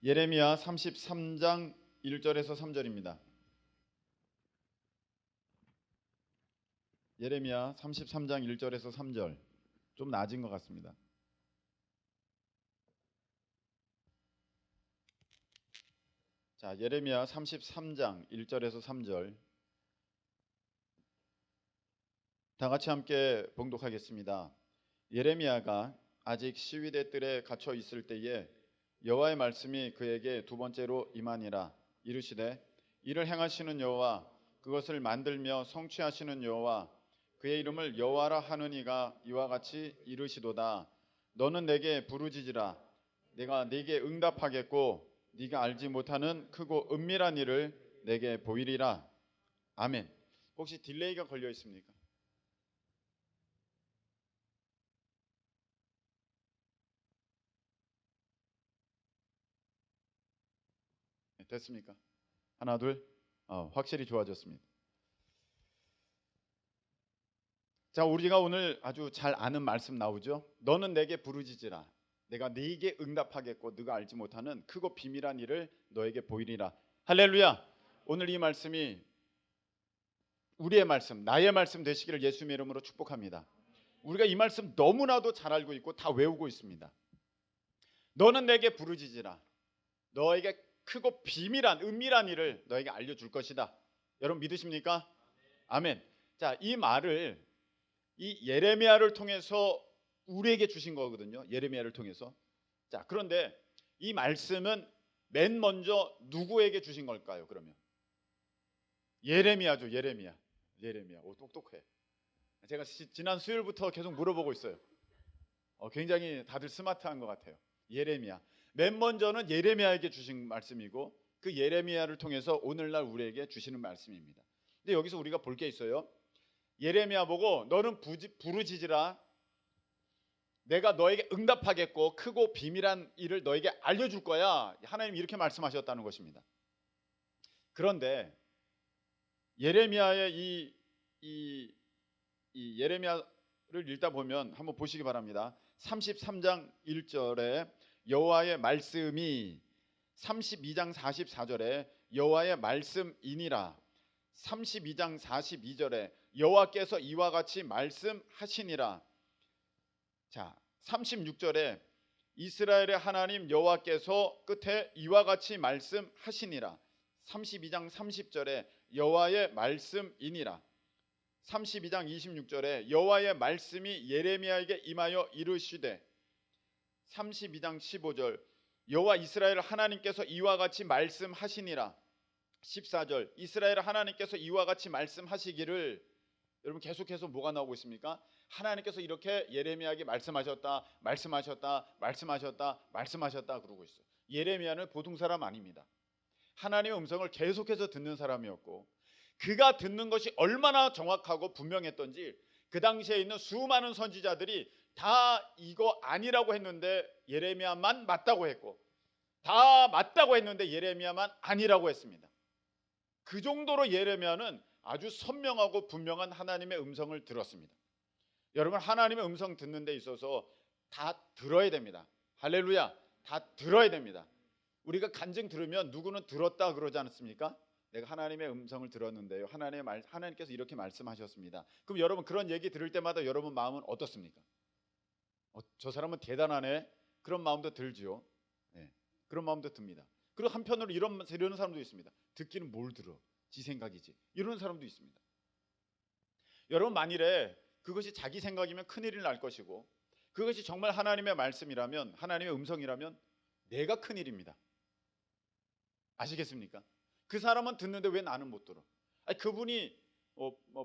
예레미야 33장 1절에서 3절입니다. 예레미야 33장 1절에서 3절. 좀 낮은 것 같습니다. 자, 예레미야 33장 1절에서 3절. 다 같이 함께 봉독하겠습니다. 예레미야가 아직 시위대 뜰에 갇혀 있을 때에 여호와의 말씀이 그에게 두 번째로 임하니라. 이르시되 이를 행하시는 여호와, 그것을 만들며 성취하시는 여호와, 그의 이름을 여호와라 하는 이가 이와 같이 이르시도다. 너는 내게 부르짖으라. 내가 네게 응답하겠고 네가 알지 못하는 크고 은밀한 일을 내게 보이리라. 아멘. 혹시 딜레이가 걸려 있습니까? 됐습니까? 하나 둘. 확실히 좋아졌습니다. 자, 우리가 오늘 아주 잘 아는 말씀 나오죠. 너는 내게 부르짖으라. 내가 네게 응답하겠고 네가 알지 못하는 크고 비밀한 일을 너에게 보이리라. 할렐루야. 오늘 이 말씀이 우리의 말씀, 나의 말씀 되시기를 예수님의 이름으로 축복합니다. 우리가 이 말씀 너무나도 잘 알고 있고 다 외우고 있습니다. 너는 내게 부르짖으라. 너에게 크고 비밀한 은밀한 일을 너에게 알려줄 것이다. 여러분 믿으십니까? 아멘. 자, 이 말을 이 예레미야를 통해서 우리에게 주신 거거든요. 예레미야를 통해서. 자, 그런데 이 말씀은 맨 먼저 누구에게 주신 걸까요? 그러면 예레미야죠. 예레미야. 오, 똑똑해. 제가 지난 수요일부터 계속 물어보고 있어요. 굉장히 다들 스마트한 것 같아요. 예레미야. 맨 먼저는 예레미야에게 주신 말씀이고 그 예레미야를 통해서 오늘날 우리에게 주시는 말씀입니다. 근데 여기서 우리가 볼 게 있어요. 예레미야 보고 너는 부르짖으라. 내가 너에게 응답하겠고 크고 비밀한 일을 너에게 알려줄 거야. 하나님 이렇게 말씀하셨다는 것입니다. 그런데 예레미야의 이 예레미야를 읽다 보면 한번 보시기 바랍니다. 33장 1절에 여호와의 말씀이, 32장 44절에 여호와의 말씀이니라, 32장 42절에 여호와께서 이와 같이 말씀하시니라. 자, 36절에 이스라엘의 하나님 여호와께서 끝에 이와 같이 말씀하시니라. 32장 30절에 여호와의 말씀이니라. 32장 26절에 여호와의 말씀이 예레미야에게 임하여 이르시되, 32장 15절 여호와 이스라엘 하나님께서 이와 같이 말씀하시니라. 14절 이스라엘 하나님께서 이와 같이 말씀하시기를. 여러분 계속해서 뭐가 나오고 있습니까? 하나님께서 이렇게 예레미야에게 말씀하셨다 그러고 있어요. 예레미야는 보통 사람 아닙니다. 하나님의 음성을 계속해서 듣는 사람이었고 그가 듣는 것이 얼마나 정확하고 분명했던지 그 당시에 있는 수많은 선지자들이 다 이거 아니라고 했는데 예레미야만 맞다고 했고, 다 맞다고 했는데 예레미야만 아니라고 했습니다. 그 정도로 예레미야는 아주 선명하고 분명한 하나님의 음성을 들었습니다. 여러분 하나님의 음성 듣는 데 있어서 다 들어야 됩니다. 할렐루야. 다 들어야 됩니다. 우리가 간증 들으면 누구는 들었다 그러지 않습니까? 내가 하나님의 음성을 들었는데요. 하나님께서 이렇게 말씀하셨습니다. 그럼 여러분 그런 얘기 들을 때마다 여러분 마음은 어떻습니까? 저 사람은 대단하네. 그런 마음도 들지요. 네, 그런 마음도 듭니다. 그리고 한편으로 이러는 사람도 있습니다. 듣기는 뭘 들어? 지 생각이지. 이러는 사람도 있습니다. 여러분 만일에 그것이 자기 생각이면 큰일이 날 것이고 그것이 정말 하나님의 말씀이라면, 하나님의 음성이라면 내가 큰일입니다. 아시겠습니까? 그 사람은 듣는데 왜 나는 못 들어? 아니, 그분이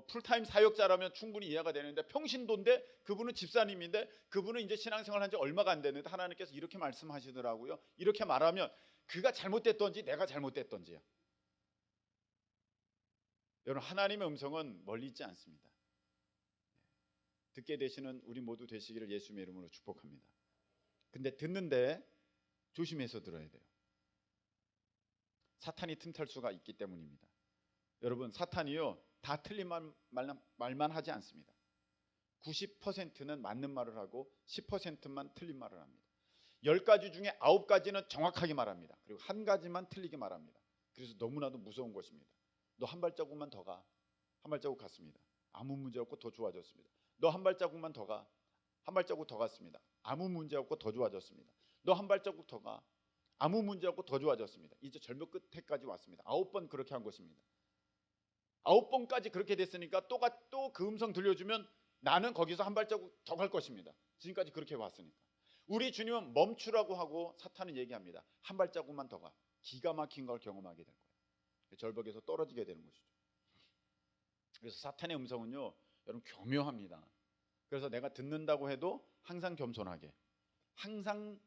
풀타임 사역자라면 충분히 이해가 되는데 평신도인데 그분은 집사님인데 그분은 이제 신앙생활 한 지 얼마가 안 됐는데 하나님께서 이렇게 말씀하시더라고요. 이렇게 말하면 그가 잘못됐던지 내가 잘못됐던지야. 여러분 하나님의 음성은 멀리 있지 않습니다. 듣게 되시는 우리 모두 되시기를 예수님의 이름으로 축복합니다. 근데 듣는데 조심해서 들어야 돼요. 사탄이 틈탈 수가 있기 때문입니다. 여러분 사탄이요 다 틀린 말만 하지 않습니다. 90%는 맞는 말을 하고 10%만 틀린 말을 합니다. 10가지 중에 9가지는 정확하게 말합니다. 그리고 한 가지만 틀리게 말합니다. 그래서 너무나도 무서운 것입니다. 너 한 발자국만 더 가. 한 발자국 갔습니다. 아무 문제 없고 더 좋아졌습니다. 너 한 발자국만 더 가. 한 발자국 더 갔습니다. 아무 문제 없고 더 좋아졌습니다. 너 한 발자국 더 가. 아무 문제 없고 더 좋아졌습니다. 이제 절벽 끝에까지 왔습니다. 9번 그렇게 한 것입니다. 9번까지 그렇게 됐으니까 또 그 음성 들려주면 나는 거기서 한 발자국 더 갈 것입니다. 지금까지 그렇게 왔으니까. 우리 주님은 멈추라고 하고 사탄은 얘기합니다. 한 발자국만 더 가. 기가 막힌 걸 경험하게 될 거예요. 절벽에서 떨어지게 되는 것이죠. 그래서 사탄의 음성은요, 여러분 교묘합니다. 그래서 내가 듣는다고 해도 항상 겸손하게, 항상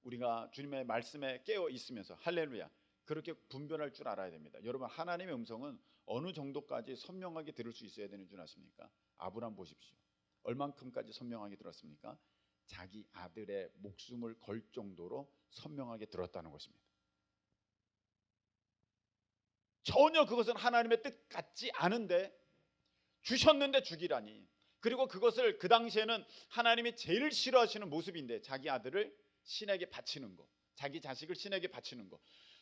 우리가 주님의 말씀에 깨어 있으면서 할렐루야 그렇게 분별할 줄 알아야 됩니다. 여러분 하나님의 음성은 어느 정도까지 선명하게 들을 수 있어야 되는 줄 아십니까? 아브라함 보십시오. 얼만큼까지 선명하게 들었습니까? 자기 아들의 목숨을 걸 정도로 선명하게 들었다는 것입니다. 전혀 그것은 하나님의 뜻 같지 않은데 주셨는데 죽이라니. 그리고 그것을 그 당시에는 하나님이 제일 싫어하시는 모습인데 자기 아들을 신에게 바치는 거, 자기 자식을 신에게 바치는 거,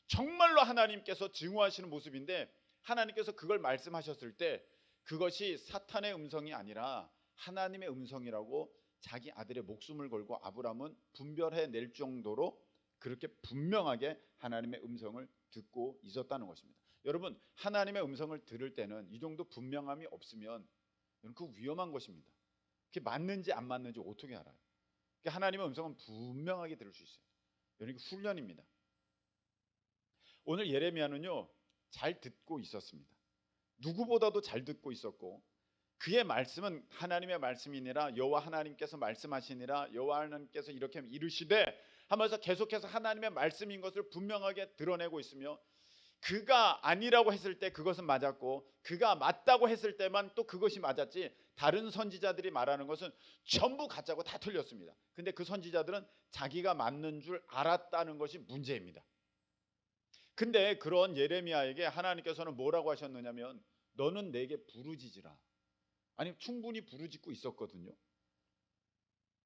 정말로 하나님께서 증오하시는 모습인데 하나님께서 그걸 말씀하셨을 때 그것이 사탄의 음성이 아니라 하나님의 음성이라고 자기 아들의 목숨을 걸고 아브라함은 분별해낼 정도로 그렇게 분명하게 하나님의 음성을 듣고 있었다는 것입니다. 여러분 하나님의 음성을 들을 때는 이 정도 분명함이 없으면 그 위험한 것입니다. 그게 맞는지 안 맞는지 어떻게 알아요? 하나님의 음성은 분명하게 들을 수 있어요. 여러분 이게 훈련입니다. 오늘 예레미야는요 잘 듣고 있었습니다. 누구보다도 잘 듣고 있었고 그의 말씀은 하나님의 말씀이니라 여호와 하나님께서 말씀하시니라 여호와 하나님께서 이렇게 이르시되 하면서 계속해서 하나님의 말씀인 것을 분명하게 드러내고 있으며 그가 아니라고 했을 때 그것은 맞았고 그가 맞다고 했을 때만 또 그것이 맞았지 다른 선지자들이 말하는 것은 전부 가짜고 다 틀렸습니다. 근데 그 선지자들은 자기가 맞는 줄 알았다는 것이 문제입니다. 근데 그런 예레미야에게 하나님께서는 뭐라고 하셨느냐면 너는 내게 부르짖으라. 아니 충분히 부르짖고 있었거든요.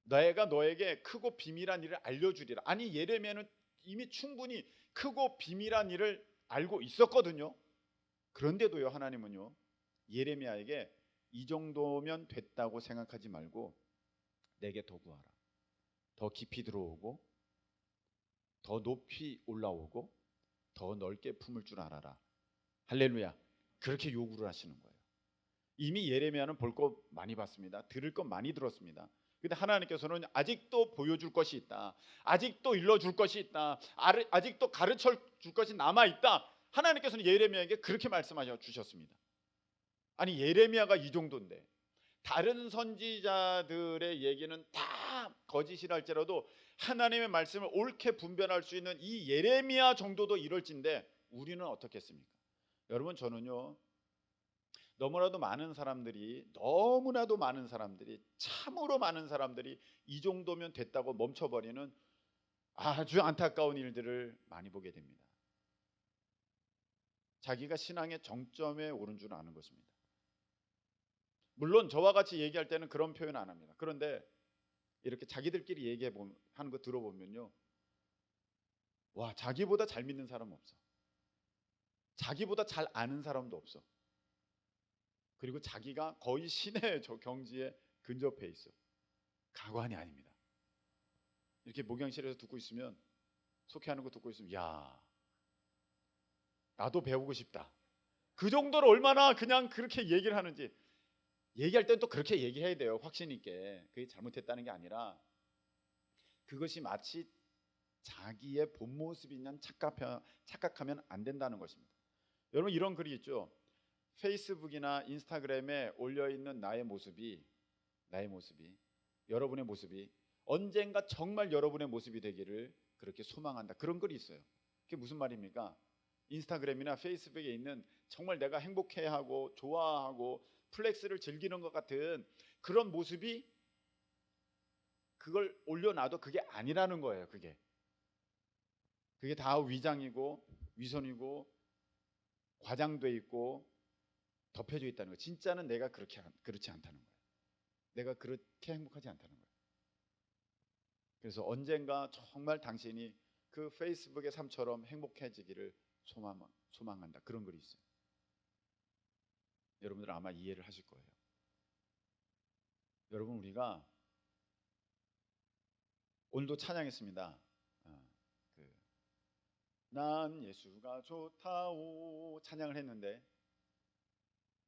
내가 너에게 크고 비밀한 일을 알려주리라. 아니 예레미야는 이미 충분히 크고 비밀한 일을 알고 있었거든요. 그런데도요 하나님은요 예레미야에게 이 정도면 됐다고 생각하지 말고 내게 더 구하라. 더 깊이 들어오고 더 높이 올라오고 더 넓게 품을 줄 알아라. 할렐루야. 그렇게 요구를 하시는 거예요. 이미 예레미야는 볼 것 많이 봤습니다. 들을 것 많이 들었습니다. 근데 하나님께서는 아직도 보여줄 것이 있다. 아직도 일러줄 것이 있다. 아직도 가르쳐 줄 것이 남아있다. 하나님께서는 예레미야에게 그렇게 말씀하셔 주셨습니다. 아니 예레미야가 이 정도인데 다른 선지자들의 얘기는 다 거짓이라 할지라도 하나님의 말씀을 옳게 분별할 수 있는 이 예레미야 정도도 이럴진데 우리는 어떻겠습니까? 여러분 저는요 너무나도 많은 사람들이 참으로 많은 사람들이 이 정도면 됐다고 멈춰버리는 아주 안타까운 일들을 많이 보게 됩니다. 자기가 신앙의 정점에 오른 줄 아는 것입니다. 물론 저와 같이 얘기할 때는 그런 표현 안 합니다. 그런데 이렇게 자기들끼리 하는 거 들어보면요 와 자기보다 잘 믿는 사람은 없어. 자기보다 잘 아는 사람도 없어. 그리고 자기가 거의 신의 저 경지에 근접해 있어. 가관이 아닙니다. 이렇게 목양실에서 듣고 있으면 속회하는 거 듣고 있으면 야 나도 배우고 싶다. 그 정도로 얼마나 그냥 그렇게 얘기를 하는지. 얘기할 땐 또 그렇게 얘기해야 돼요. 확신 있게. 그게 잘못했다는 게 아니라 그것이 마치 자기의 본 모습이냐 착각하면 안 된다는 것입니다. 여러분 이런 글이 있죠. 페이스북이나 인스타그램에 올려있는 나의 모습이 여러분의 모습이 언젠가 정말 여러분의 모습이 되기를 그렇게 소망한다. 그런 글이 있어요. 그게 무슨 말입니까? 인스타그램이나 페이스북에 있는 정말 내가 행복해하고 좋아하고 플렉스를 즐기는 것 같은 그런 모습이 그걸 올려놔도 그게 아니라는 거예요. 그게 다 위장이고 위선이고 과장돼 있고 덮여져 있다는 거예요. 진짜는 내가 그렇지 않다는 거예요. 내가 그렇게 행복하지 않다는 거예요. 그래서 언젠가 정말 당신이 그 페이스북의 삶처럼 행복해지기를 소망한다. 그런 글이 있어요. 여러분들 아마 이해를 하실 거예요. 여러분, 우리가 오늘도 찬양했습니다. 난 예수가 좋다오 찬양을 했는데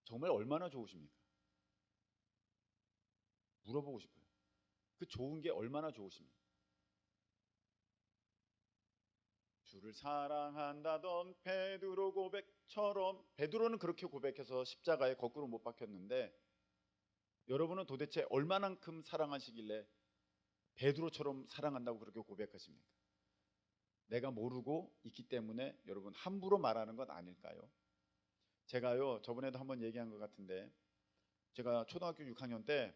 정말 얼마나 좋으십니까? 물어보고 싶어요. 그 좋은 게 얼마나 좋으십니까? 주를 사랑한다던 베드로 고백처럼, 베드로는 그렇게 고백해서 십자가에 거꾸로 못 박혔는데 여러분은 도대체 얼마만큼 사랑하시길래 베드로처럼 사랑한다고 그렇게 고백하십니까? 내가 모르고 있기 때문에 여러분 함부로 말하는 건 아닐까요? 제가요, 저번에도 한번 얘기한 것 같은데, 제가 초등학교 6학년 때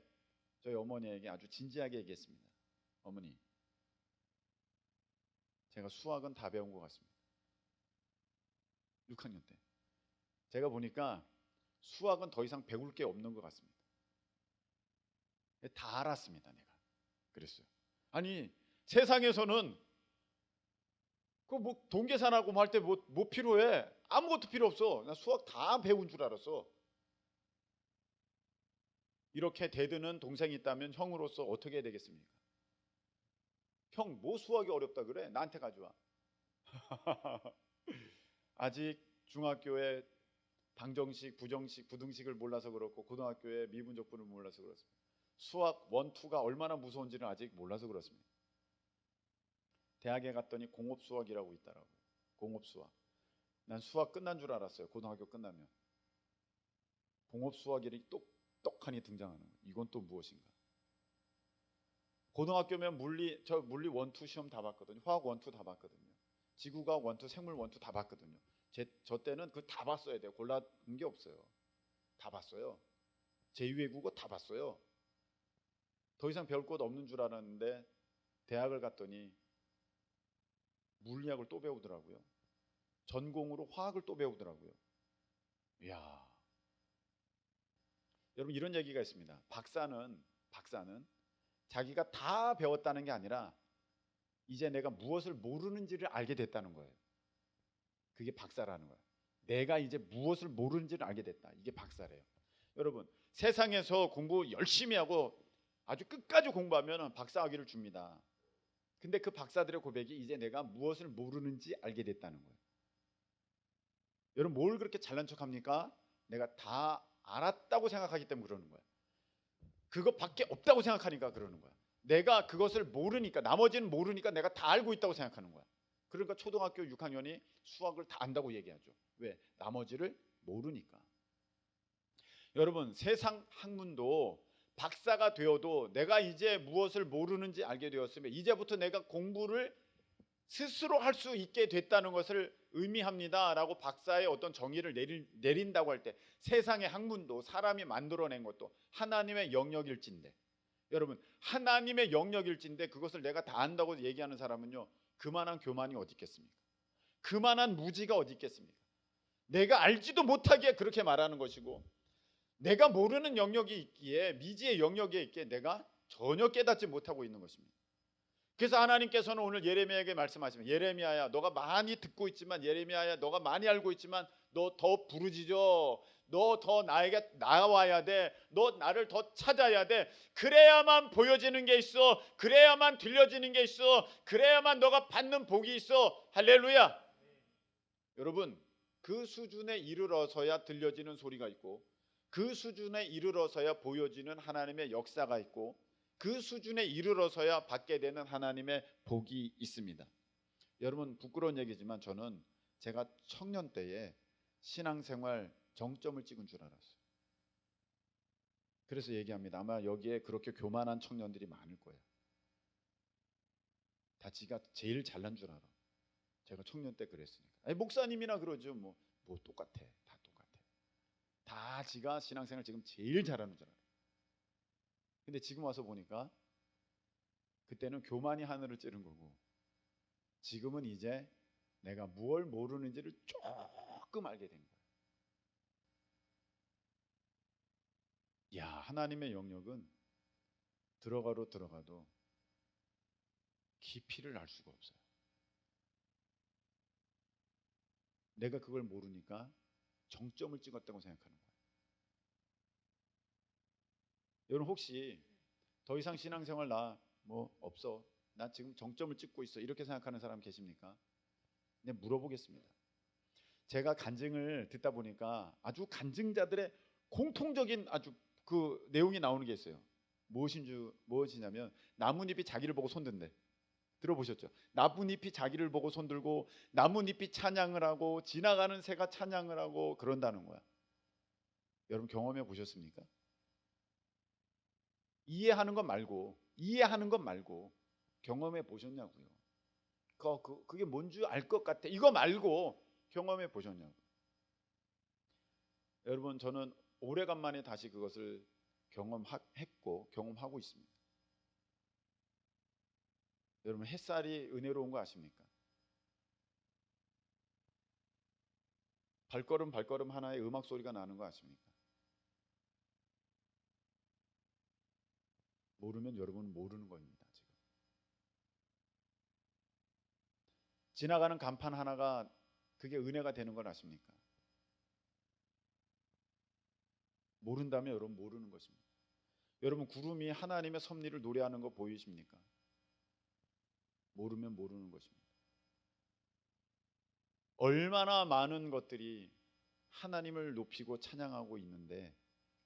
저희 어머니에게 아주 진지하게 얘기했습니다. 어머니, 제가 수학은 다 배운 것 같습니다. 6학년 때 제가 보니까 수학은 더 이상 배울 게 없는 것 같습니다. 다 알았습니다. 내가 그랬어요. 아니, 세상에서는 그 뭐 동계산하고 할 때 뭐 필요해? 아무것도 필요 없어. 나 수학 다 배운 줄 알았어. 이렇게 대드는 동생이 있다면 형으로서 어떻게 해야 되겠습니까? 형, 뭐 수학이 어렵다 그래? 나한테 가져와. 아직 중학교에 방정식, 부정식, 부등식을 몰라서 그렇고 고등학교에 미분적분을 몰라서 그렇습니다. 수학 1, 2가 얼마나 무서운지는 아직 몰라서 그렇습니다. 대학에 갔더니 공업수학이라고 있더라고요. 공업수학. 난 수학 끝난 줄 알았어요. 고등학교 끝나면. 공업수학이 똑똑하니 등장하는 거예요. 이건 또 무엇인가? 고등학교면 물리 1, 2 시험 다 봤거든요. 화학 1, 2 다 봤거든요. 지구과학 1, 2, 생물 1, 2 다 봤거든요. 저 때는 그 다 봤어야 돼요. 골라본 게 없어요. 다 봤어요. 제2외국어 다 봤어요. 더 이상 배울 것 없는 줄 알았는데 대학을 갔더니 물리학을 또 배우더라고요. 전공으로 화학을 또 배우더라고요. 이야. 여러분, 이런 얘기가 있습니다. 박사는 자기가 다 배웠다는 게 아니라 이제 내가 무엇을 모르는지를 알게 됐다는 거예요. 그게 박사라는 거예요. 내가 이제 무엇을 모르는지를 알게 됐다. 이게 박사래요. 여러분, 세상에서 공부 열심히 하고 아주 끝까지 공부하면 박사학위를 줍니다. 근데 그 박사들의 고백이 이제 내가 무엇을 모르는지 알게 됐다는 거예요. 여러분, 뭘 그렇게 잘난 척합니까? 내가 다 알았다고 생각하기 때문에 그러는 거예요. 그것밖에 없다고 생각하니까 그러는 거야. 내가 그것을 모르니까, 나머지는 모르니까 내가 다 알고 있다고 생각하는 거야. 그러니까 초등학교 6학년이 수학을 다 안다고 얘기하죠. 왜? 나머지를 모르니까. 여러분, 세상 학문도 박사가 되어도 내가 이제 무엇을 모르는지 알게 되었으면 이제부터 내가 공부를 스스로 할 수 있게 됐다는 것을 의미합니다 라고 박사의 어떤 정의를 내린다고 할 때, 세상의 학문도 사람이 만들어낸 것도 하나님의 영역일진데, 여러분, 하나님의 영역일진데 그것을 내가 다 안다고 얘기하는 사람은요, 그만한 교만이 어디 있겠습니까? 그만한 무지가 어디 있겠습니까? 내가 알지도 못하기에 그렇게 말하는 것이고, 내가 모르는 영역이 있기에, 미지의 영역에 있기에 내가 전혀 깨닫지 못하고 있는 것입니다. 그래서 하나님께서는 오늘 예레미야에게 말씀하시면, 예레미야야, 너가 많이 듣고 있지만, 예레미야야, 너가 많이 알고 있지만 너 더 부르짖어. 너 더 나에게 나와야 돼. 너 나를 더 찾아야 돼. 그래야만 보여지는 게 있어. 그래야만 들려지는 게 있어. 그래야만 너가 받는 복이 있어. 할렐루야. 여러분, 그 수준에 이르러서야 들려지는 소리가 있고, 그 수준에 이르러서야 보여지는 하나님의 역사가 있고, 그 수준에 이르러서야 받게 되는 하나님의 복이 있습니다. 여러분, 부끄러운 얘기지만 저는 제가 청년 때에 신앙생활 정점을 찍은 줄 알았어요. 그래서 얘기합니다. 아마 여기에 그렇게 교만한 청년들이 많을 거예요. 다 지가 제일 잘난 줄 알아. 제가 청년 때 그랬으니까. 아니, 목사님이나 그러죠. 뭐 똑같아. 다 똑같아. 다 지가 신앙생활 지금 제일 잘하는 줄 알아. 근데 지금 와서 보니까 그때는 교만이 하늘을 찌른 거고, 지금은 이제 내가 무엇을 모르는지를 조금 알게 된 거예요. 야, 하나님의 영역은 들어가도 깊이를 알 수가 없어요. 내가 그걸 모르니까 정점을 찍었다고 생각하는 거예요. 여러분 혹시 더 이상 신앙생활 나 뭐 없어, 나 지금 정점을 찍고 있어, 이렇게 생각하는 사람 계십니까? 네, 물어보겠습니다. 제가 간증을 듣다 보니까 아주 간증자들의 공통적인 아주 그 내용이 나오는 게 있어요. 무엇이냐면 나뭇잎이 자기를 보고 손든대. 들어보셨죠? 나뭇잎이 자기를 보고 손들고 나뭇잎이 찬양을 하고 지나가는 새가 찬양을 하고 그런다는 거야. 여러분 경험해 보셨습니까? 이해하는 것 말고 경험해 보셨냐고요. 그게 뭔 줄 알 것 같아, 이거 말고 경험해 보셨냐고. 여러분 저는 오래간만에 다시 그것을 경험하고 있습니다. 여러분 햇살이 은혜로운 거 아십니까? 발걸음 하나의 음악 소리가 나는 거 아십니까? 모르면 여러분은 모르는 겁니다. 지금 지나가는 간판 하나가 그게 은혜가 되는 걸 아십니까? 모른다면 여러분 모르는 것입니다. 여러분 구름이 하나님의 섭리를 노래하는 거 보이십니까? 모르면 모르는 것입니다. 얼마나 많은 것들이 하나님을 높이고 찬양하고 있는데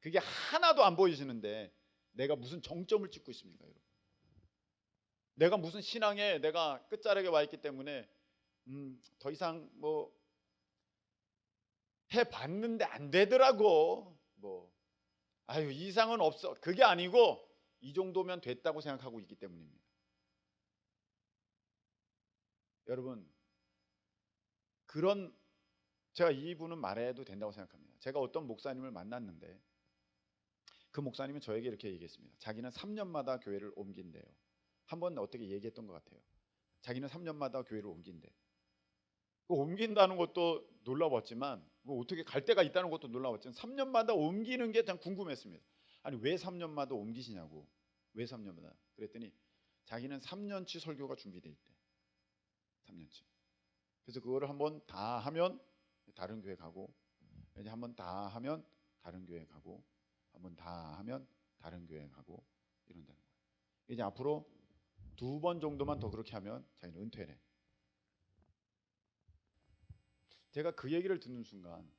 그게 하나도 안 보이시는데 내가 무슨 정점을 찍고 있습니까, 여러분? 내가 무슨 신앙에 내가 끝자락에 와 있기 때문에 더 이상 뭐 해봤는데 안 되더라고, 뭐 아유 이상은 없어, 그게 아니고 이 정도면 됐다고 생각하고 있기 때문입니다. 여러분 제가 이분은 말해도 된다고 생각합니다. 제가 어떤 목사님을 만났는데 그 목사님은 저에게 이렇게 얘기했습니다. 자기는 3년마다 교회를 옮긴대요. 한번 어떻게 얘기했던 것 같아요. 자기는 3년마다 교회를 옮긴대. 옮긴다는 것도 놀라웠지만 어떻게 갈 데가 있다는 것도 놀라웠지만 3년마다 옮기는 게 참 궁금했습니다. 아니 왜 3년마다 옮기시냐고. 왜 3년마다? 그랬더니 자기는 3년치 설교가 준비돼 있대. 3년치. 그래서 그거를 한번 다 하면 다른 교회 가고, 이제 한번 다 하면 다른 교회 가고, 한번 다 하면 다른 교회 가고 이런다는 거예요. 이제 앞으로 2번 정도만 더 그렇게 하면 자기는 은퇴래. 제가 그 얘기를 듣는 순간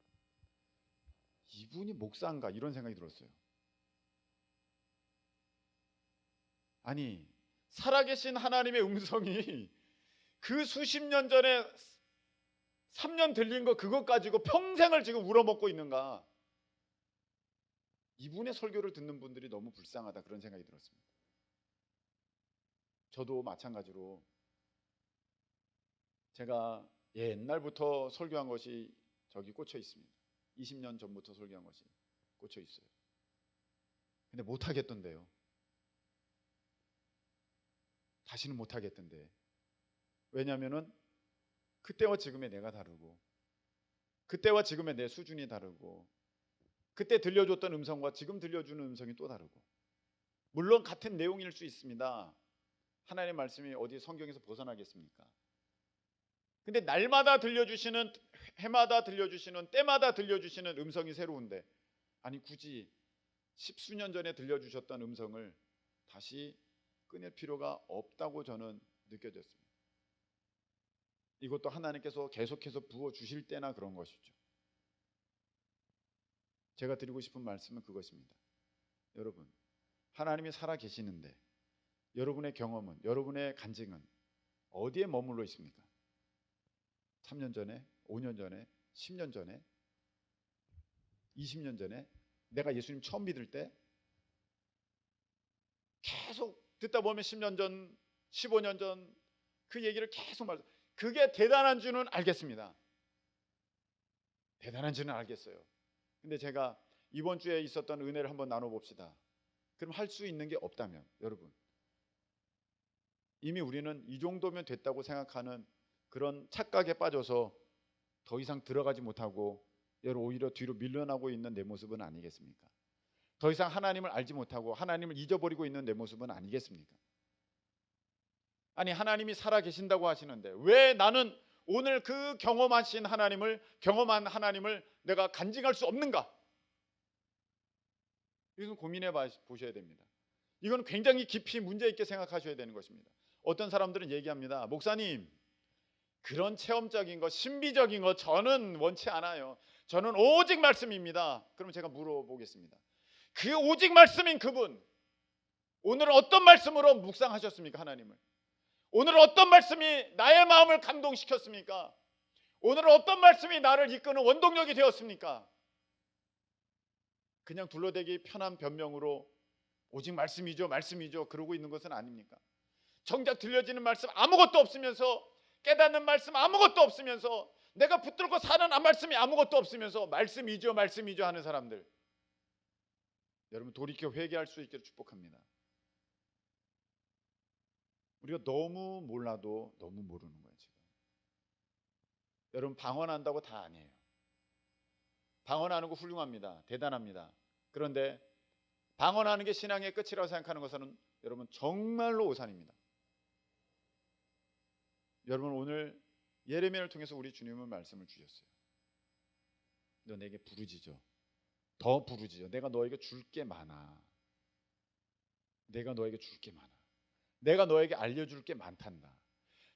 이분이 목사인가 이런 생각이 들었어요. 아니 살아계신 하나님의 음성이 그 수십 년 전에 3년 들린 거 그것 가지고 평생을 지금 울어먹고 있는가. 이분의 설교를 듣는 분들이 너무 불쌍하다 그런 생각이 들었습니다. 저도 마찬가지로 제가 옛날부터 설교한 것이 저기 꽂혀 있습니다. 20년 전부터 설교한 것이 꽂혀 있어요. 근데 못하겠던데요. 다시는 못하겠던데. 왜냐하면은 그때와 지금의 내가 다르고, 그때와 지금의 내 수준이 다르고, 그때 들려줬던 음성과 지금 들려주는 음성이 또 다르고, 물론 같은 내용일 수 있습니다. 하나님의 말씀이 어디 성경에서 벗어나겠습니까? 근데 날마다 들려주시는, 해마다 들려주시는, 때마다 들려주시는 음성이 새로운데, 아니 굳이 10수년 전에 들려주셨던 음성을 다시 끊을 필요가 없다고 저는 느껴졌습니다. 이것도 하나님께서 계속해서 부어주실 때나 그런 것이죠. 제가 드리고 싶은 말씀은 그것입니다. 여러분 하나님이 살아 계시는데 여러분의 경험은, 여러분의 간증은 어디에 머물러 있습니까? 3년 전에, 5년 전에, 10년 전에, 20년 전에, 내가 예수님 처음 믿을 때, 계속 듣다 보면 10년 전, 15년 전 그 얘기를 계속 그게 대단한 줄은 알겠습니다. 대단한 줄은 알겠어요. 근데 제가 이번 주에 있었던 은혜를 한번 나눠봅시다. 그럼 할 수 있는 게 없다면 여러분 이미 우리는 이 정도면 됐다고 생각하는 그런 착각에 빠져서 더 이상 들어가지 못하고 여러분 오히려 뒤로 밀려나고 있는 내 모습은 아니겠습니까? 더 이상 하나님을 알지 못하고 하나님을 잊어버리고 있는 내 모습은 아니겠습니까? 아니 하나님이 살아 계신다고 하시는데 왜 나는 오늘 그 경험하신 하나님을 경험한 하나님을 내가 간직할 수 없는가? 이건 고민해 보셔야 됩니다. 이건 굉장히 깊이 문제 있게 생각하셔야 되는 것입니다. 어떤 사람들은 얘기합니다. 목사님, 그런 체험적인 것, 신비적인 것 저는 원치 않아요. 저는 오직 말씀입니다. 그럼 제가 물어보겠습니다. 그 오직 말씀인 그분, 오늘 어떤 말씀으로 묵상하셨습니까? 하나님을. 오늘 어떤 말씀이 나의 마음을 감동시켰습니까? 오늘 어떤 말씀이 나를 이끄는 원동력이 되었습니까? 그냥 둘러대기 편한 변명으로 오직 말씀이죠, 말씀이죠 그러고 있는 것은 아닙니까? 정작 들려지는 말씀 아무것도 없으면서, 깨닫는 말씀 아무것도 없으면서, 내가 붙들고 사는 말씀이 아무것도 없으면서 말씀이죠, 말씀이죠 하는 사람들, 여러분 돌이켜 회개할 수 있기를 축복합니다. 우리가 너무 몰라도 너무 모르는 거예요. 지금 여러분 방언한다고 다 아니에요. 방언하는 거 훌륭합니다. 대단합니다. 그런데 방언하는 게 신앙의 끝이라고 생각하는 것은 여러분 정말로 오산입니다. 여러분 오늘 예레미야를 통해서 우리 주님은 말씀을 주셨어요. 너 내게 부르짖어. 더 부르짖어. 내가 너에게 줄 게 많아. 내가 너에게 줄 게 많아. 내가 너에게 알려줄 게 많단다.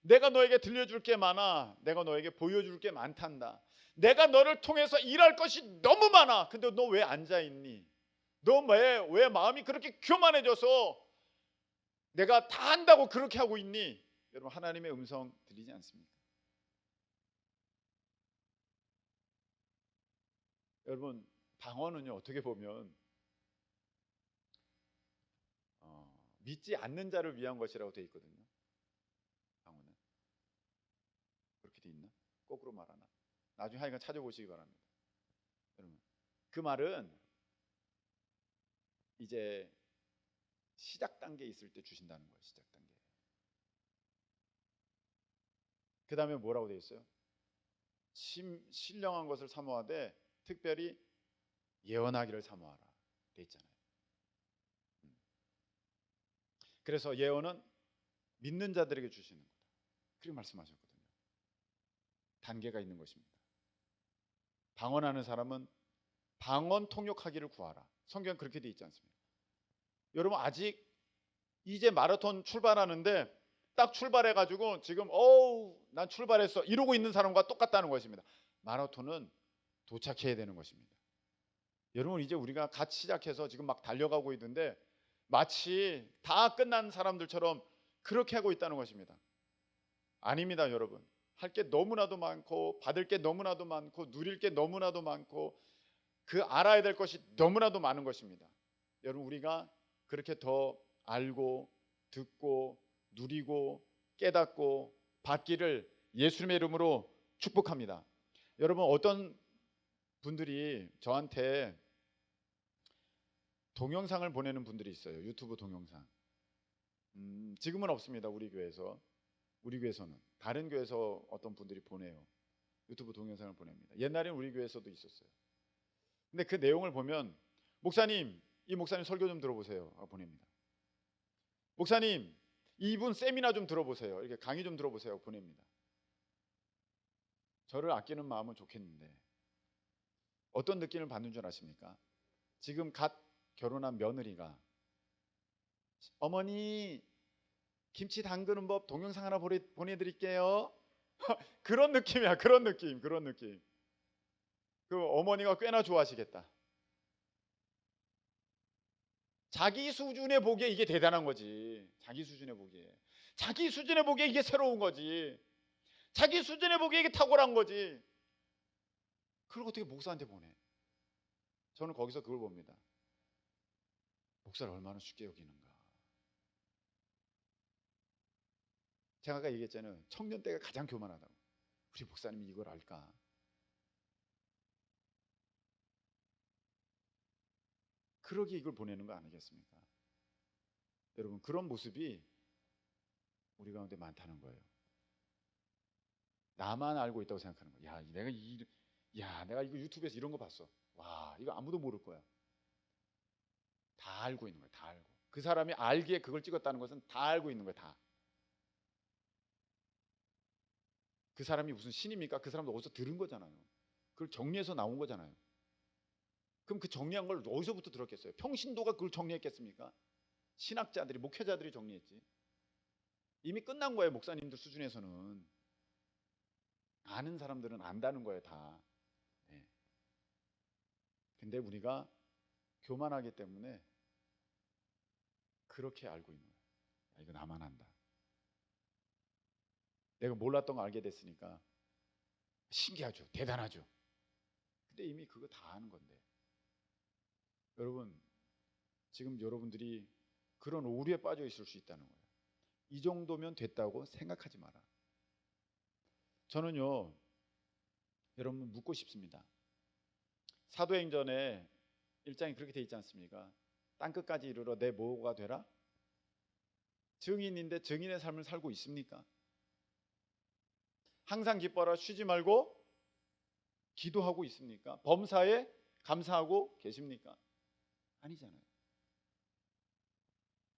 내가 너에게 들려줄 게 많아. 내가 너에게 보여줄 게 많단다. 내가 너를 통해서 일할 것이 너무 많아. 근데 너 왜 앉아있니? 너 왜 마음이 그렇게 교만해져서 내가 다 한다고 그렇게 하고 있니? 여러분 하나님의 음성 들리지 않습니까? 여러분 방언은요 어떻게 보면 믿지 않는 자를 위한 것이라고 되어 있거든요. 방언은 그렇게 돼 있나? 거꾸로 말하나? 나중에 하여간 찾아보시기 바랍니다. 여러분 그 말은 이제 시작 단계에 있을 때 주신다는 거예요. 시작 단계. 그 다음에 뭐라고 되어 있어요? 신령한 것을 사모하되 특별히 예언하기를 사모하라 돼 있잖아요. 그래서 예언은 믿는 자들에게 주시는 거다. 그렇게 말씀하셨거든요. 단계가 있는 것입니다. 방언하는 사람은 방언 통역하기를 구하라. 성경 그렇게 돼 있지 않습니까? 여러분 아직 이제 마라톤 출발하는데 딱 출발해가지고 지금 난 출발했어 이러고 있는 사람과 똑같다는 것입니다. 마라톤은 도착해야 되는 것입니다. 여러분 이제 우리가 갓 시작해서 지금 막 달려가고 있는데 마치 다 끝난 사람들처럼 그렇게 하고 있다는 것입니다. 아닙니다. 여러분 할 게 너무나도 많고 받을 게 너무나도 많고 누릴 게 너무나도 많고 그 알아야 될 것이 너무나도 많은 것입니다. 여러분 우리가 그렇게 더 알고 듣고 누리고 깨닫고 받기를 예수님의 이름으로 축복합니다. 여러분 어떤 분들이 저한테 동영상을 보내는 분들이 있어요. 유튜브 동영상. 지금은 없습니다. 우리 교회에서는 다른 교회에서 어떤 분들이 보내요. 유튜브 동영상을 보냅니다. 옛날에는 우리 교회에서도 있었어요. 근데 그 내용을 보면 목사님, 이 목사님 설교 좀 들어보세요. 보냅니다. 목사님, 이분 세미나 좀 들어보세요. 이렇게 강의 좀 들어보세요. 보냅니다. 저를 아끼는 마음은 좋겠는데 어떤 느낌을 받는 줄 아십니까? 지금 갓 결혼한 며느리가 어머니 김치 담그는 법 동영상 하나 보내드릴게요. 그런 느낌이야. 그런 느낌. 그 어머니가 꽤나 좋아하시겠다. 자기 수준에 보기에 이게 대단한 거지. 자기 수준에 보기에 이게 새로운 거지. 자기 수준에 보기에 이게 탁월한 거지. 그걸 어떻게 목사한테 보내? 저는 거기서 그걸 봅니다. 목사를 얼마나 쉽게 여기는가. 제가 아까 얘기했잖아요. 청년 때가 가장 교만하다고. 우리 목사님이 이걸 알까? 그러기 이걸 보내는 거 아니겠습니까? 여러분 그런 모습이 우리 가운데 많다는 거예요. 나만 알고 있다고 생각하는 거야. 내가 이거 유튜브에서 이런 거 봤어. 와, 이거 아무도 모를 거야. 다 알고 있는 거야. 다 알고. 그 사람이 알기에 그걸 찍었다는 것은 다 알고 있는 거야. 다. 그 사람이 무슨 신입니까? 그 사람도 어디서 들은 거잖아요. 그걸 정리해서 나온 거잖아요. 그럼 그 정리한 걸 어디서부터 들었겠어요? 평신도가 그걸 정리했겠습니까? 신학자들이, 목회자들이 정리했지. 이미 끝난 거예요. 목사님들 수준에서는. 아는 사람들은 안다는 거예요, 다. 네. 근데 우리가 교만하기 때문에 그렇게 알고 있는 거예요. 이거 나만 안다. 내가 몰랐던 거 알게 됐으니까 신기하죠. 대단하죠. 근데 이미 그거 다 아는 건데. 여러분, 지금 여러분들이 그런 오류에 빠져 있을 수 있다는 거예요. 이 정도면 됐다고 생각하지 마라. 저는요, 여러분 묻고 싶습니다. 사도행전에 1장이 그렇게 돼 있지 않습니까? 땅끝까지 이르러 내 뭐가 되라? 증인인데 증인의 삶을 살고 있습니까? 항상 기뻐라 쉬지 말고 기도하고 있습니까? 범사에 감사하고 계십니까? 아니잖아요.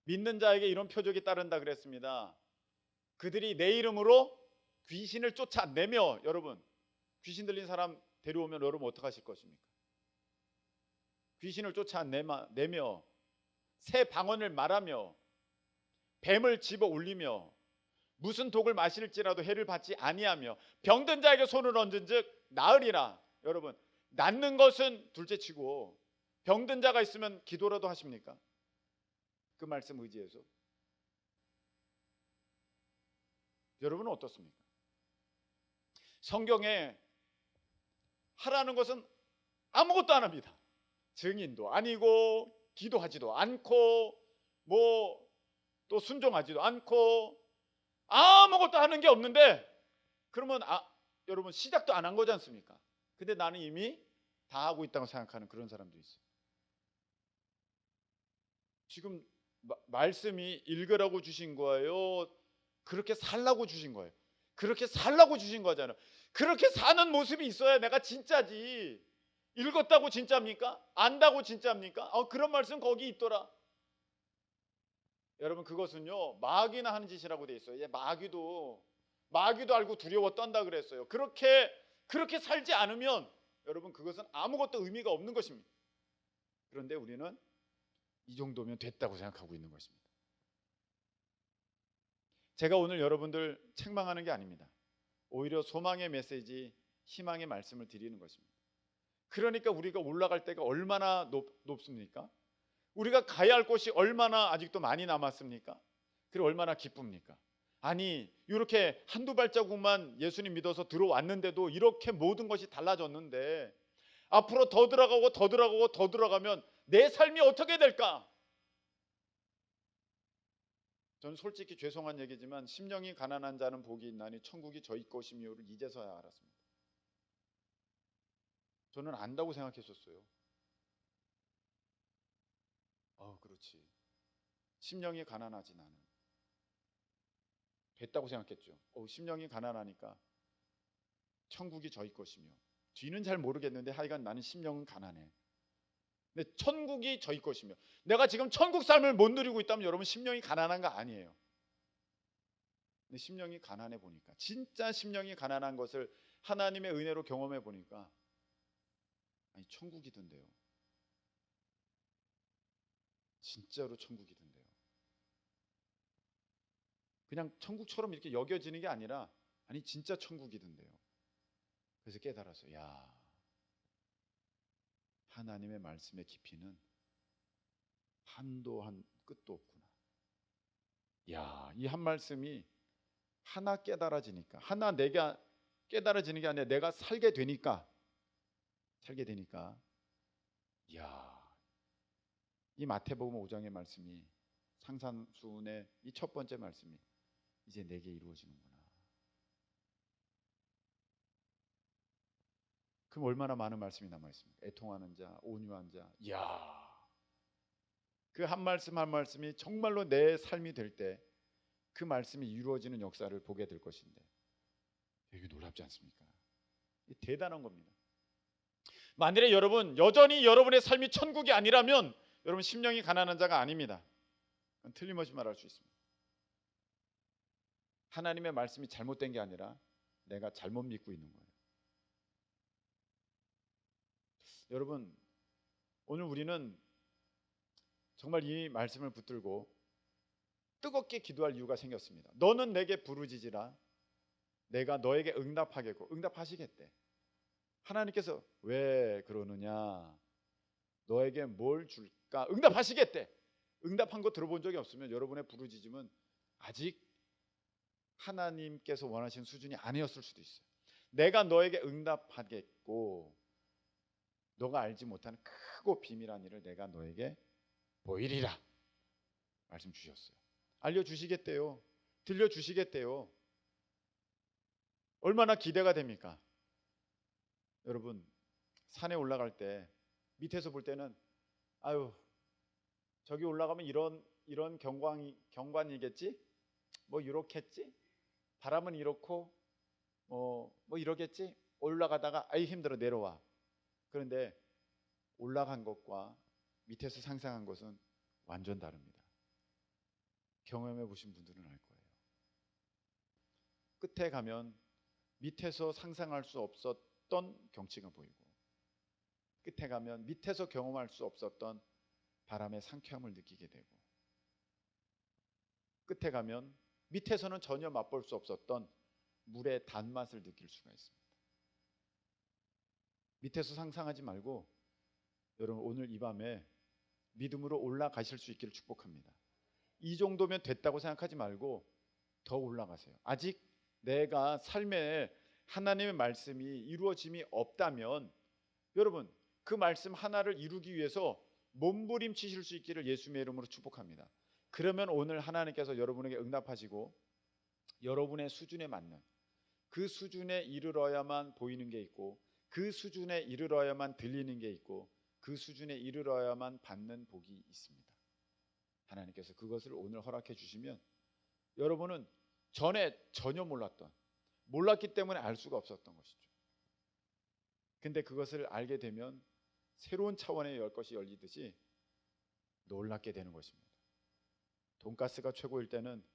믿는 자에게 이런 표적이 따른다 그랬습니다. 그들이 내 이름으로 귀신을 쫓아내며, 여러분 귀신 들린 사람 데려오면 여러분 어떡하실 것입니까? 귀신을 쫓아내며 새 방언을 말하며 뱀을 집어 올리며 무슨 독을 마실지라도 해를 받지 아니하며 병든 자에게 손을 얹은즉 나으리라. 여러분, 낫는 것은 둘째치고 병든 자가 있으면 기도라도 하십니까? 그 말씀 의지해서. 여러분은 어떻습니까? 성경에 하라는 것은 아무것도 안 합니다. 증인도 아니고 기도하지도 않고 뭐 또 순종하지도 않고 아무것도 하는 게 없는데, 그러면 여러분 시작도 안 한 거지 않습니까? 근데 나는 이미 다 하고 있다고 생각하는 그런 사람도 있어요. 지금 말씀이 읽으라고 주신 거예요? 그렇게 살라고 주신 거예요? 그렇게 살라고 주신 거잖아요. 그렇게 사는 모습이 있어야 내가 진짜지. 읽었다고 진짜입니까? 안다고 진짜입니까? 그런 말씀 거기 있더라. 여러분, 그것은요 마귀나 하는 짓이라고 돼 있어요. 마귀도 알고 두려워 떤다 그랬어요. 그렇게 살지 않으면 여러분 그것은 아무것도 의미가 없는 것입니다. 그런데 우리는 이 정도면 됐다고 생각하고 있는 것입니다. 제가 오늘 여러분들 책망하는 게 아닙니다. 오히려 소망의 메시지, 희망의 말씀을 드리는 것입니다. 그러니까 우리가 올라갈 때가 얼마나 높습니까? 우리가 가야 할 곳이 얼마나 아직도 많이 남았습니까? 그리고 얼마나 기쁩니까? 아니, 이렇게 한두 발자국만 예수님 믿어서 들어왔는데도 이렇게 모든 것이 달라졌는데 앞으로 더 들어가고 더 들어가고 더 들어가면 내 삶이 어떻게 될까? 저는 솔직히 죄송한 얘기지만 심령이 가난한 자는 복이 있나니 천국이 저희 것이며를 이제서야 알았습니다. 저는 안다고 생각했었어요. 그렇지. 심령이 가난하지 나는. 됐다고 생각했죠. 심령이 가난하니까 천국이 저희 것이며, 뒤는 잘 모르겠는데 하여간 나는 심령은 가난해. 근데 천국이 저희 것이며, 내가 지금 천국 삶을 못 누리고 있다면 여러분 심령이 가난한 거 아니에요. 근데 심령이 가난해 보니까, 진짜 심령이 가난한 것을 하나님의 은혜로 경험해 보니까 천국이던데요. 진짜로 천국이던데요. 그냥 천국처럼 이렇게 여겨지는 게 아니라 진짜 천국이던데요. 그래서 깨달아서 하나님의 말씀의 깊이는 한도 끝도 없구나. 이 한 말씀이 하나 깨달아지니까, 하나 내가 깨달아지는 게 아니라 내가 살게 되니까 이 마태복음 5장의 말씀이, 상산순의 이 첫 번째 말씀이 이제 내게 이루어지는구나. 그럼 얼마나 많은 말씀이 남아있습니까? 애통하는 자, 온유한 자. 그 한 말씀 한 말씀이 정말로 내 삶이 될 때 그 말씀이 이루어지는 역사를 보게 될 것인데, 이게 놀랍지 않습니까? 대단한 겁니다. 만일에 여러분 여전히 여러분의 삶이 천국이 아니라면 여러분 심령이 가난한 자가 아닙니다. 틀림없이 말할 수 있습니다. 하나님의 말씀이 잘못된 게 아니라 내가 잘못 믿고 있는 거예요. 여러분, 오늘 우리는 정말 이 말씀을 붙들고 뜨겁게 기도할 이유가 생겼습니다. 너는 내게 부르짖으라 내가 너에게 응답하겠고, 응답하시겠대. 하나님께서 왜 그러느냐, 너에게 뭘 줄까, 응답하시겠대. 응답한 거 들어본 적이 없으면 여러분의 부르짖음은 아직 하나님께서 원하시는 수준이 아니었을 수도 있어요. 내가 너에게 응답하겠고 너가 알지 못하는 크고 비밀한 일을 내가 너에게 보이리라 말씀 주셨어요. 알려주시겠대요. 들려주시겠대요. 얼마나 기대가 됩니까? 여러분, 산에 올라갈 때 밑에서 볼 때는 아유, 저기 올라가면 이런 경관이겠지, 뭐 이렇겠지, 바람은 이렇고 뭐 이러겠지, 올라가다가 아이 힘들어 내려와. 그런데 올라간 것과 밑에서 상상한 것은 완전 다릅니다. 경험해 보신 분들은 알 거예요. 끝에 가면 밑에서 상상할 수 없었던 경치가 보이고, 끝에 가면 밑에서 경험할 수 없었던 바람의 상쾌함을 느끼게 되고, 끝에 가면 밑에서는 전혀 맛볼 수 없었던 물의 단맛을 느낄 수가 있습니다. 밑에서 상상하지 말고 여러분, 오늘 이 밤에 믿음으로 올라가실 수 있기를 축복합니다. 이 정도면 됐다고 생각하지 말고 더 올라가세요. 아직 내가 삶에 하나님의 말씀이 이루어짐이 없다면 여러분, 그 말씀 하나를 이루기 위해서 몸부림치실 수 있기를 예수님의 이름으로 축복합니다. 그러면 오늘 하나님께서 여러분에게 응답하시고 여러분의 수준에 맞는, 그 수준에 이르러야만 보이는 게 있고, 그 수준에 이르러야만 들리는 게 있고, 그 수준에 이르러야만 받는 복이 있습니다. 하나님께서 그것을 오늘 허락해 주시면 여러분은 전에 전혀 몰랐기 때문에 알 수가 없었던 것이죠. 근데 그것을 알게 되면 새로운 차원의 것이 열리듯이 놀랍게 되는 것입니다. 돈가스가 최고일 때는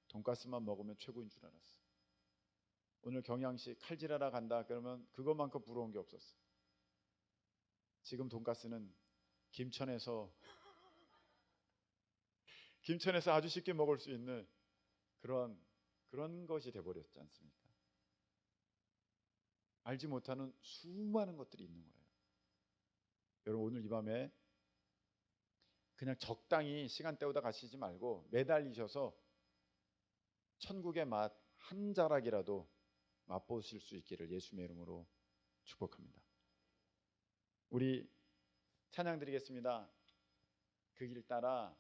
돈가스만 먹으면 최고인 줄 알았어. 오늘 경양식 칼질하러 간다 그러면 그것만큼 부러운 게 없었어. 지금 돈가스는 김천에서 아주 쉽게 먹을 수 있는 그런 것이 돼버렸지 않습니까? 알지 못하는 수많은 것들이 있는 거예요. 여러분, 오늘 이 밤에 그냥 적당히 시간 때우다 가시지 말고 매달리셔서 천국의 맛 한 자락이라도 맛보실 수 있기를 예수님의 이름으로 축복합니다. 우리 찬양 드리겠습니다. 그 길 따라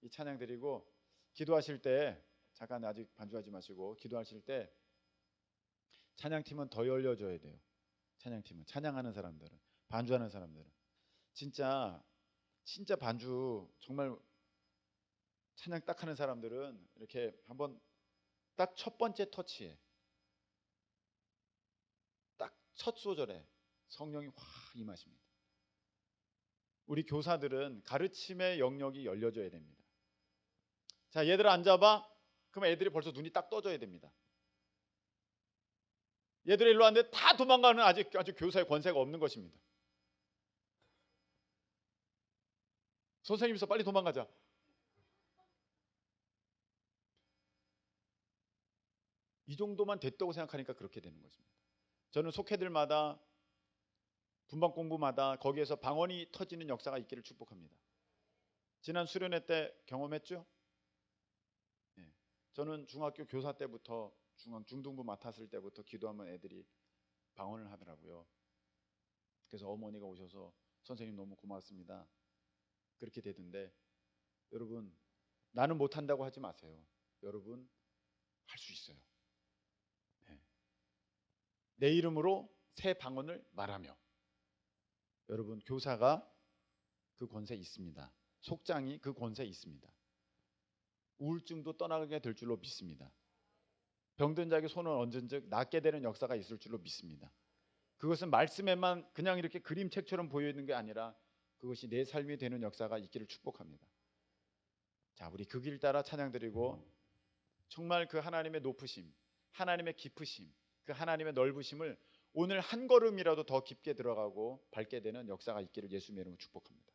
이 찬양 드리고, 기도하실 때 잠깐 아직 반주하지 마시고 기도하실 때 찬양팀은 더 열려줘야 돼요. 찬양팀은, 찬양하는 사람들은, 반주하는 사람들은 진짜 반주 정말 찬양 딱 하는 사람들은 이렇게 한번 딱 첫 번째 터치에 딱 첫 소절에 성령이 확 임하십니다. 우리 교사들은 가르침의 영역이 열려져야 됩니다. 자, 얘들아 앉아봐. 그러면 애들이 벌써 눈이 딱 떠져야 됩니다. 얘들이 일로 왔는데 다 도망가는 아주 교사의 권세가 없는 것입니다. 선생님께서 빨리 도망가자. 이 정도만 됐다고 생각하니까 그렇게 되는 것입니다. 저는 속회들마다 분방 공부마다 거기에서 방언이 터지는 역사가 있기를 축복합니다. 지난 수련회 때 경험했죠? 네. 저는 중학교 교사 때부터 중등부 맡았을 때부터 기도하면 애들이 방언을 하더라고요. 그래서 어머니가 오셔서 선생님 너무 고맙습니다. 그렇게 되던데, 여러분, 나는 못한다고 하지 마세요. 여러분 할 수 있어요. 네. 내 이름으로 새 방언을 말하며, 여러분 교사가 그 권세 있습니다. 속장이 그 권세 있습니다. 우울증도 떠나게 될 줄로 믿습니다. 병든 자에게 손을 얹은 즉 낫게 되는 역사가 있을 줄로 믿습니다. 그것은 말씀에만 그냥 이렇게 그림책처럼 보이는 게 아니라 그것이 내 삶이 되는 역사가 있기를 축복합니다. 자, 우리 그 길 따라 찬양 드리고 정말 그 하나님의 높으심, 하나님의 깊으심, 그 하나님의 넓으심을 오늘 한 걸음이라도 더 깊게 들어가고 밟게 되는 역사가 있기를 예수님의 이름으로 축복합니다.